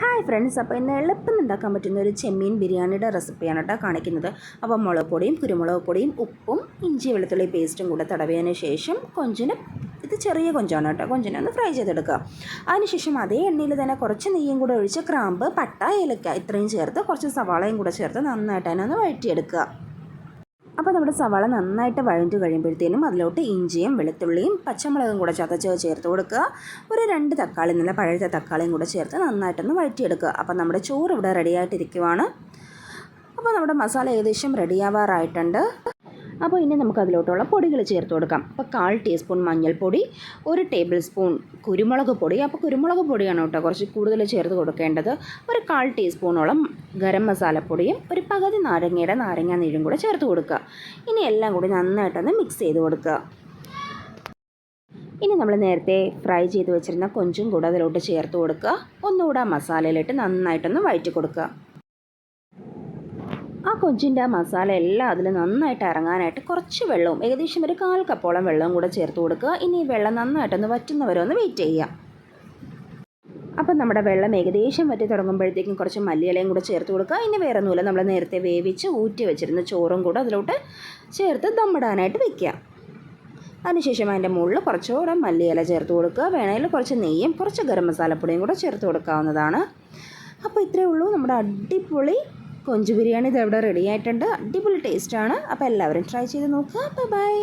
Hi friends, അപ്പോൾ ഇന്ന് എളുപ്പം ഉണ്ടാക്കാൻ പറ്റുന്ന ഒരു ചെമ്മീൻ ബിരിയാണിയുടെ റെസിപ്പിയാണ് കേട്ടോ കാണിക്കുന്നത്. അപ്പോൾ മുളക് പൊടിയും കുരുമുളക് പൊടിയും ഉപ്പും ഇഞ്ചി വെളുത്തുള്ളി പേസ്റ്റും കൂടെ തടവിയതിന് ശേഷം ഇത് ചെറിയ കൊഞ്ചാണ് കേട്ടോ, കൊഞ്ചിനെ ഒന്ന് ഫ്രൈ ചെയ്തെടുക്കുക. അതിനുശേഷം അതേ എണ്ണയിൽ തന്നെ കുറച്ച് നെയ്യും കൂടെ ഒഴിച്ച് ക്രാമ്പ്, പട്ട, ഏലക്ക ഇത്രയും ചേർത്ത് കുറച്ച് സവാളയും കൂടെ ചേർത്ത് നന്നായിട്ട് തന്നെ ഒന്ന് വഴറ്റിയെടുക്കുക. അപ്പോൾ നമ്മുടെ സവാള നന്നായിട്ട് വഴഞ്ഞു കഴിയുമ്പോഴത്തേനും അതിലോട്ട് ഇഞ്ചിയും വെളുത്തുള്ളിയും പച്ചമുളകും കൂടെ ചതച്ച് ചേർത്ത് കൊടുക്കുക. ഒരു 2 തക്കാളി, നല്ല പഴുത്ത തക്കാളിയും കൂടെ ചേർത്ത് നന്നായിട്ടൊന്ന് വഴറ്റിയെടുക്കുക. അപ്പോൾ നമ്മുടെ ചോറ് ഇവിടെ റെഡിയായിട്ടിരിക്കുവാണ്. അപ്പോൾ നമ്മുടെ മസാല ഏകദേശം റെഡിയാവാറായിട്ടുണ്ട്. അപ്പോൾ ഇനി നമുക്ക് അതിലോട്ടുള്ള പൊടികൾ ചേർത്ത് കൊടുക്കാം. അപ്പോൾ 1/4 ടീസ്പൂൺ മഞ്ഞൾപ്പൊടി, 1 ടേബിൾ സ്പൂൺ കുരുമുളക് പൊടി. അപ്പോൾ കുരുമുളക് പൊടിയാണ് കേട്ടോ കുറച്ച് കൂടുതൽ ചേർത്ത് കൊടുക്കേണ്ടത്. ഒരു 1/4 ടീസ്പൂണോളം ഗരം മസാലപ്പൊടിയും ഒരു പകുതി നാരങ്ങ നീരും കൂടെ ചേർത്ത് കൊടുക്കുക. ഇനി എല്ലാം കൂടി നന്നായിട്ടൊന്ന് മിക്സ് ചെയ്ത് കൊടുക്കുക. ഇനി നമ്മൾ നേരത്തെ ഫ്രൈ ചെയ്ത് വെച്ചിരുന്ന കൊഞ്ചും കൂടെ അതിലോട്ട് ചേർത്ത് കൊടുക്കുക. ഒന്നുകൂടെ മസാലയിലിട്ട് നന്നായിട്ടൊന്ന് വഴറ്റി കൊടുക്കുക. ആ കൊഞ്ചിൻ്റെ ആ മസാല എല്ലാം അതിൽ നന്നായിട്ട് ഇറങ്ങാനായിട്ട് കുറച്ച് വെള്ളവും, ഏകദേശം ഒരു 1/4 കപ്പോളം വെള്ളവും കൂടെ ചേർത്ത് കൊടുക്കുക. ഇനി ഈ വെള്ളം നന്നായിട്ടൊന്ന് വറ്റുന്നവരെ ഒന്ന് വെയിറ്റ് ചെയ്യുക. അപ്പം നമ്മുടെ വെള്ളം ഏകദേശം വറ്റി തുടങ്ങുമ്പോഴത്തേക്കും കുറച്ച് മല്ലിയിലയും കൂടെ ചേർത്ത് കൊടുക്കുക. ഇനി വേറെ ഒന്നുമില്ല, നമ്മൾ നേരത്തെ വേവിച്ച് ഊറ്റി വെച്ചിരുന്ന ചോറും കൂടെ അതിലോട്ട് ചേർത്ത് ദമ്മിടാനായിട്ട് വെക്കുക. അതിനുശേഷം അതിൻ്റെ മുകളിൽ കുറച്ചുകൂടെ മല്ലിയില ചേർത്ത് കൊടുക്കുക. വേണമെങ്കിൽ കുറച്ച് നെയ്യും കുറച്ച് ഗരം മസാലപ്പൊടിയും കൂടെ ചേർത്ത് കൊടുക്കാവുന്നതാണ്. അപ്പോൾ ഇത്രയേ ഉള്ളൂ, നമ്മുടെ അടിപൊളി കൊഞ്ച് ബിരിയാണി ഇത് ഇവിടെ റെഡി ആയിട്ടുണ്ട്. അടിപൊളി ടേസ്റ്റാണ്. അപ്പോൾ എല്ലാവരും ട്രൈ ചെയ്ത് നോക്കുക. ബൈ.